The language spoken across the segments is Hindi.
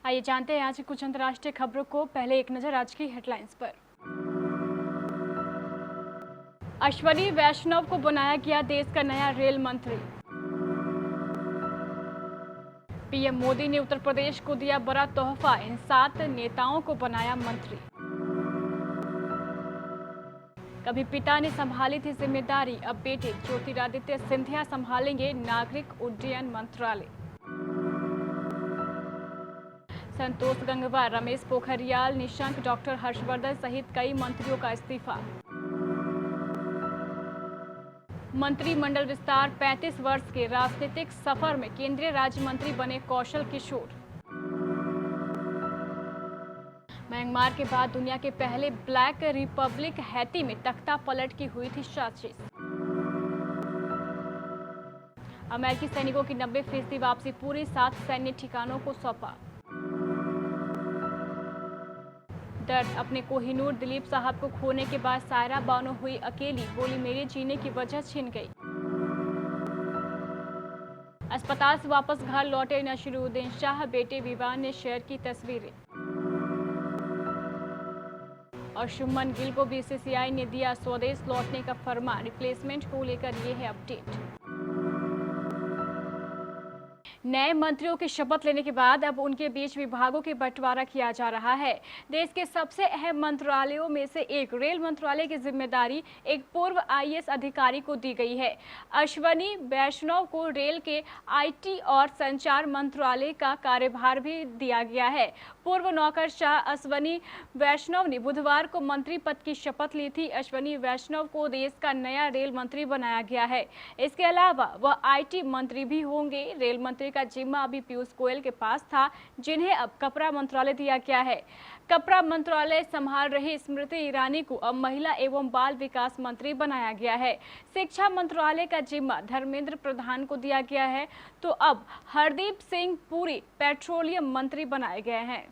आइए जानते हैं आज की कुछ अंतर्राष्ट्रीय खबरों को। पहले एक नजर आज की हेडलाइंस पर। अश्वनी वैष्णव को बनाया गया देश का नया रेल मंत्री। पीएम मोदी ने उत्तर प्रदेश को दिया बड़ा तोहफा, इन 7 नेताओं को बनाया मंत्री। कभी पिता ने संभाली थी जिम्मेदारी, अब बेटे ज्योतिरादित्य सिंधिया संभालेंगे नागरिक उड्डयन मंत्रालय। संतोष गंगवार, रमेश पोखरियाल निशंक, डॉक्टर हर्षवर्धन सहित कई मंत्रियों का इस्तीफा। मंत्रिमंडल विस्तार, 35 वर्ष के राजनीतिक सफर में केंद्रीय राज्य मंत्री बने कौशल किशोर। म्यांमार के बाद दुनिया के पहले ब्लैक रिपब्लिक हैती में तख्ता पलट की हुई थी साजिश। अमेरिकी सैनिकों की 90% वापसी, पूरी 7 सैन्य ठिकानों को सौंपा। दर्द, अपने कोहिनूर दिलीप साहब को खोने के बाद सायरा बानो हुई अकेली, बोली मेरे जीने की वजह छिन गई। अस्पताल से वापस घर लौटे नसीरुद्दीन शाह, बेटे विवान ने शेयर की तस्वीरें। और शुभमन गिल को बीसीसीआई ने दिया स्वदेश लौटने का फरमान, रिप्लेसमेंट को लेकर ये है अपडेट। नए मंत्रियों की शपथ लेने के बाद अब उनके बीच विभागों के बंटवारा किया जा रहा है। देश के सबसे अहम मंत्रालयों में से एक रेल मंत्रालय की जिम्मेदारी एक पूर्व आईएएस अधिकारी को दी गई है। अश्वनी वैष्णव को रेल के आईटी और संचार मंत्रालय का कार्यभार भी दिया गया है। पूर्व नौकरशाह अश्वनी वैष्णव ने बुधवार को मंत्री पद की शपथ ली थी। अश्वनी वैष्णव को देश का नया रेल मंत्री बनाया गया है। इसके अलावा वह आईटी मंत्री भी होंगे। रेल मंत्री का जिम्मा अभी पीयूष गोयल के पास था, जिन्हें अब कपड़ा मंत्रालय दिया गया है। कपड़ा मंत्रालय संभाल रही स्मृति ईरानी को अब महिला एवं बाल विकास मंत्री बनाया गया है। शिक्षा मंत्रालय का जिम्मा धर्मेंद्र प्रधान को दिया गया है, तो अब हरदीप सिंह पुरी पेट्रोलियम मंत्री बनाए गए हैं।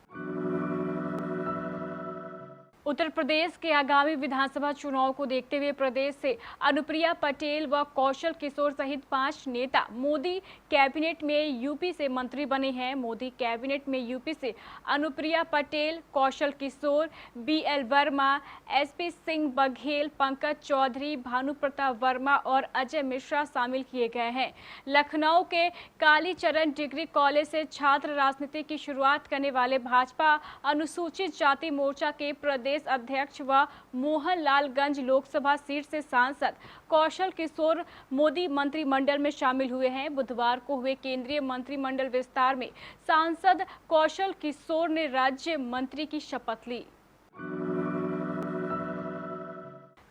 उत्तर प्रदेश के आगामी विधानसभा चुनाव को देखते हुए प्रदेश से अनुप्रिया पटेल व कौशल किशोर सहित 5 नेता मोदी कैबिनेट में यूपी से मंत्री बने हैं। मोदी कैबिनेट में यूपी से अनुप्रिया पटेल, कौशल किशोर, बीएल वर्मा, एसपी सिंह बघेल, पंकज चौधरी, भानु प्रताप वर्मा और अजय मिश्रा शामिल किए गए हैं। लखनऊ के कालीचरण डिग्री कॉलेज से छात्र राजनीति की शुरुआत करने वाले भाजपा अनुसूचित जाति मोर्चा के प्रदेश अध्यक्ष व मोहनलालगंज लोकसभा सीट से सांसद कौशल किशोर मोदी मंत्रिमंडल में शामिल हुए हैं। बुधवार को हुए केंद्रीय मंत्रिमंडल विस्तार में सांसद कौशल किशोर ने राज्य मंत्री की शपथ ली।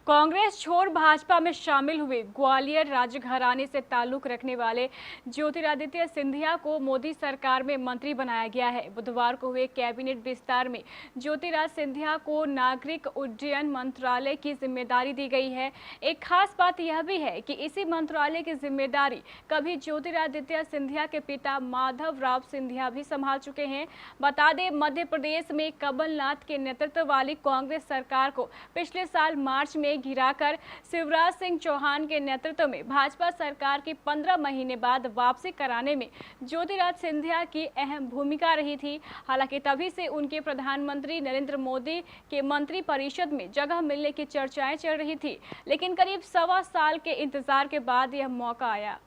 कांग्रेस छोड़ भाजपा में शामिल हुए ग्वालियर राजघराने से ताल्लुक रखने वाले ज्योतिरादित्य सिंधिया को मोदी सरकार में मंत्री बनाया गया है। बुधवार को हुए कैबिनेट विस्तार में ज्योतिरादित्य सिंधिया को नागरिक उड्डयन मंत्रालय की जिम्मेदारी दी गई है। एक खास बात यह भी है कि इसी मंत्रालय की जिम्मेदारी कभी ज्योतिरादित्य सिंधिया के पिता माधव राव सिंधिया भी संभाल चुके हैं। बता दें, मध्य प्रदेश में कमलनाथ के नेतृत्व वाली कांग्रेस सरकार को पिछले साल मार्च में गिराकर शिवराज सिंह चौहान के नेतृत्व में भाजपा सरकार की 15 महीने बाद वापसी कराने में ज्योतिरादित्य सिंधिया की अहम भूमिका रही थी। हालांकि तभी से उनके प्रधानमंत्री नरेंद्र मोदी के मंत्री परिषद में जगह मिलने की चर्चाएं चल रही थी, लेकिन करीब 1.25 साल के इंतजार के बाद यह मौका आया।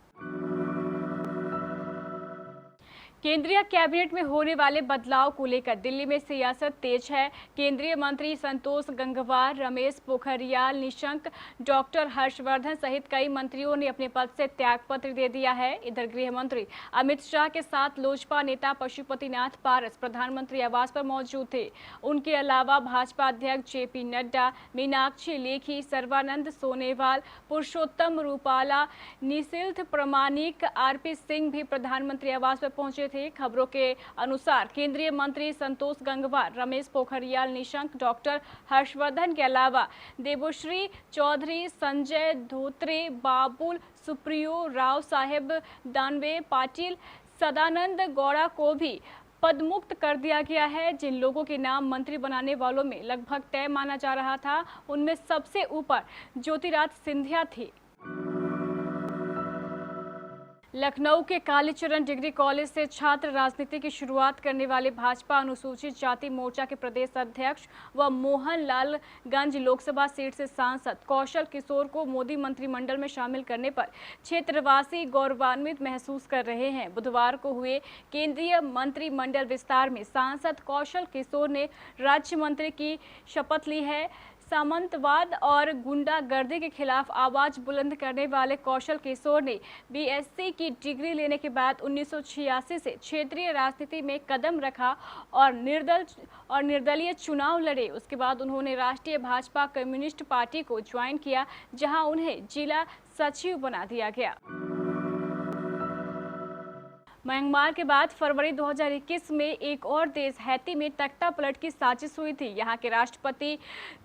केंद्रीय कैबिनेट में होने वाले बदलाव को लेकर दिल्ली में सियासत तेज है। केंद्रीय मंत्री संतोष गंगवार, रमेश पोखरियाल निशंक, डॉक्टर हर्षवर्धन सहित कई मंत्रियों ने अपने पद से त्यागपत्र दे दिया है। इधर गृह मंत्री अमित शाह के साथ लोजपा नेता पशुपतिनाथ पारस प्रधानमंत्री आवास पर मौजूद थे। उनके अलावा भाजपा अध्यक्ष जेपी नड्डा, मीनाक्षी लेखी, सर्बानंद सोनोवाल, पुरुषोत्तम रूपाला, निशिल्थ प्रामाणिक, आरपी सिंह भी प्रधानमंत्री आवास पर पहुंचे थे। खबरों के अनुसार केंद्रीय मंत्री संतोष गंगवार, रमेश पोखरियाल निशंक, डॉक्टर हर्षवर्धन के अलावा देबोश्री चौधरी, संजय धोत्रे, बाबुल सुप्रियो, राव साहेब दानवे पाटिल, सदानंद गौड़ा को भी पदमुक्त कर दिया गया है। जिन लोगों के नाम मंत्री बनाने वालों में लगभग तय माना जा रहा था, उनमें सबसे ऊपर ज्योतिरादित्य सिंधिया थे। लखनऊ के कालीचरण डिग्री कॉलेज से छात्र राजनीति की शुरुआत करने वाले भाजपा अनुसूचित जाति मोर्चा के प्रदेश अध्यक्ष व मोहनलालगंज लोकसभा सीट से सांसद कौशल किशोर को मोदी मंत्रिमंडल में शामिल करने पर क्षेत्रवासी गौरवान्वित महसूस कर रहे हैं। बुधवार को हुए केंद्रीय मंत्रिमंडल विस्तार में सांसद कौशल किशोर ने राज्य मंत्री की शपथ ली है। सामंतवाद और गुंडागर्दी के खिलाफ आवाज बुलंद करने वाले कौशल किशोर ने बीएससी की डिग्री लेने के बाद 1986 से क्षेत्रीय राजनीति में कदम रखा और निर्दलीय चुनाव लड़े। उसके बाद उन्होंने राष्ट्रीय भाजपा कम्युनिस्ट पार्टी को ज्वाइन किया, जहां उन्हें जिला सचिव बना दिया गया। म्यांमार के बाद फरवरी 2021 में एक और देश हैती में तख्ता पलट की साजिश हुई थी। यहां के राष्ट्रपति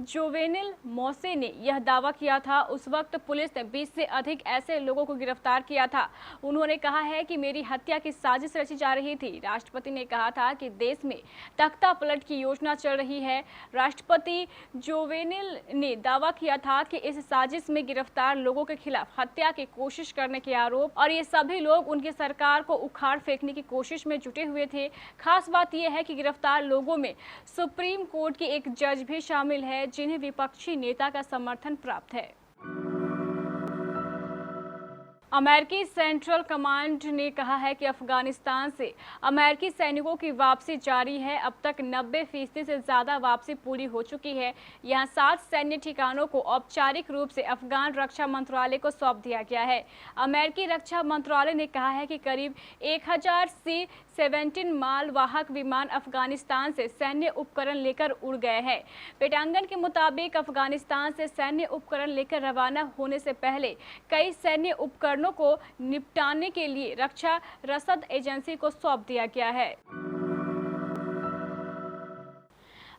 जोवेनिल मोसे ने यह दावा किया था। उस वक्त पुलिस ने 20 से अधिक ऐसे लोगों को गिरफ्तार किया था। उन्होंने कहा है कि मेरी हत्या की साजिश रची जा रही थी। राष्ट्रपति ने कहा था कि देश में तख्ता पलट की योजना चल रही है। राष्ट्रपति जोवेनिल ने दावा किया था कि इस साजिश में गिरफ्तार लोगों के खिलाफ हत्या की कोशिश करने के आरोप और ये सभी लोग उनकी सरकार को उखाड़ फेंकने की कोशिश में जुटे हुए थे। खास बात यह है कि गिरफ्तार लोगों में सुप्रीम कोर्ट के एक जज भी शामिल है, जिन्हें विपक्षी नेता का समर्थन प्राप्त है। अमेरिकी सेंट्रल कमांड ने कहा है कि अफगानिस्तान से अमेरिकी सैनिकों की वापसी जारी है। अब तक 90% से ज़्यादा वापसी पूरी हो चुकी है। यहां 7 सैन्य ठिकानों को औपचारिक रूप से अफगान रक्षा मंत्रालय को सौंप दिया गया है। अमेरिकी रक्षा मंत्रालय ने कहा है कि करीब 1000 C-17 मालवाहक विमान अफगानिस्तान से सैन्य उपकरण लेकर उड़ गए हैं। पेंटागन के मुताबिक अफगानिस्तान से सैन्य उपकरण लेकर रवाना होने से पहले कई सैन्य उपकरणों को निपटाने के लिए रक्षा रसद एजेंसी को सौंप दिया गया है।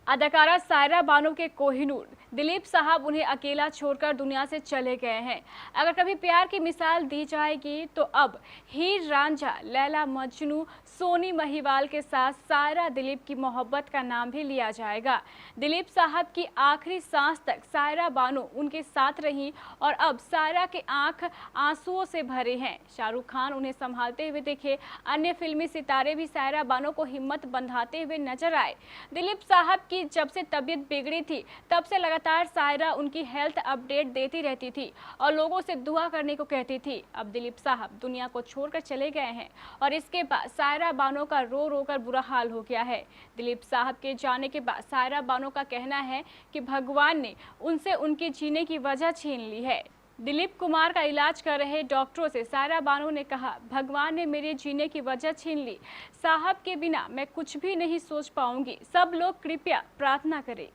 अदाकारा सायरा बानो के कोहिनूर दिलीप साहब उन्हें अकेला छोड़कर दुनिया से चले गए हैं। अगर कभी प्यार की मिसाल दी जाएगी तो अब हीर रांझा, लैला मजनू, सोनी महिवाल के साथ सायरा दिलीप की मोहब्बत का नाम भी लिया जाएगा। दिलीप साहब की आखिरी सांस तक सायरा बानो उनके साथ रही और अब सायरा के आंख आंसुओं से भरे हैं। शाहरुख खान उन्हें संभालते हुए दिखे। अन्य फिल्मी सितारे भी सायरा बानो को हिम्मत बंधाते हुए नजर आए। दिलीप साहब की जब से तबीयत बिगड़ी थी तब से लगातार सायरा उनकी हेल्थ अपडेट देती रहती थी और लोगों से दुआ करने को कहती थी। अब दिलीप साहब दुनिया को छोड़कर चले गए हैं और इसके बाद सायरा बानो का रो रो कर बुरा हाल हो गया है। दिलीप साहब के जाने के बाद सायरा बानो का कहना है कि भगवान ने उनसे उनके जीने की वजह छीन ली है। दिलीप कुमार का इलाज कर रहे डॉक्टरों से सायरा बानो ने कहा, भगवान ने मेरे जीने की वजह छीन ली। साहब के बिना मैं कुछ भी नहीं सोच पाऊंगी। सब लोग कृपया प्रार्थना करें।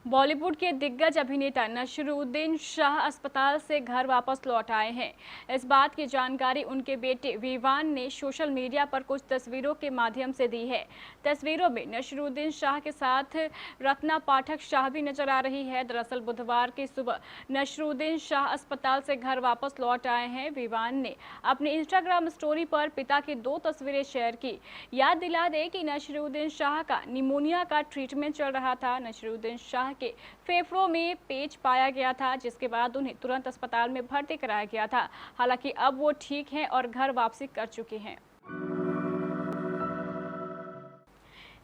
बॉलीवुड के दिग्गज अभिनेता नसीरुद्दीन शाह अस्पताल से घर वापस लौट आए हैं। इस बात की जानकारी उनके बेटे विवान ने सोशल मीडिया पर कुछ तस्वीरों के माध्यम से दी है। तस्वीरों में नसीरुद्दीन शाह के साथ रत्ना पाठक शाह भी नजर आ रही है। दरअसल बुधवार की सुबह नसीरुद्दीन शाह अस्पताल से घर वापस लौट आए हैं। विवान ने अपने इंस्टाग्राम स्टोरी पर पिता की 2 तस्वीरें शेयर की। याद दिला दे कि नसीरुद्दीन शाह का निमोनिया का ट्रीटमेंट चल रहा था। नसीरुद्दीन शाह के फेफड़ों में पेच पाया गया था, जिसके बाद उन्हें तुरंत अस्पताल में भर्ती कराया गया था। हालांकि अब वो ठीक हैं और घर वापसी कर चुके हैं।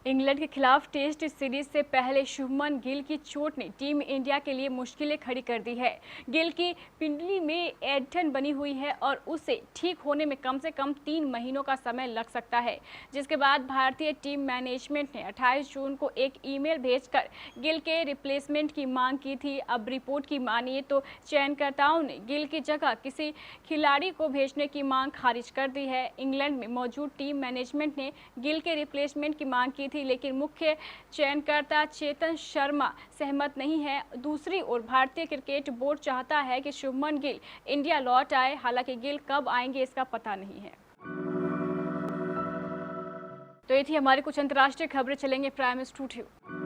इंग्लैंड के खिलाफ टेस्ट सीरीज से पहले शुभमन गिल की चोट ने टीम इंडिया के लिए मुश्किलें खड़ी कर दी है। गिल की पिंडली में ऐंठन बनी हुई है और उसे ठीक होने में कम से कम 3 महीनों का समय लग सकता है, जिसके बाद भारतीय टीम मैनेजमेंट ने 28 जून को एक ईमेल भेजकर गिल के रिप्लेसमेंट की मांग की थी। अब रिपोर्ट की मानिए तो चयनकर्ताओं ने गिल की जगह किसी खिलाड़ी को भेजने की मांग खारिज कर दी है। इंग्लैंड में मौजूद टीम मैनेजमेंट ने गिल के रिप्लेसमेंट की मांग की थी, लेकिन मुख्य चयनकर्ता चेतन शर्मा सहमत नहीं है। दूसरी ओर भारतीय क्रिकेट बोर्ड चाहता है कि शुभमन गिल इंडिया लौट आए। हालांकि गिल कब आएंगे इसका पता नहीं है। तो ये थी हमारी कुछ अंतर्राष्ट्रीय खबरें। चलेंगे प्राइम स्टूडियो।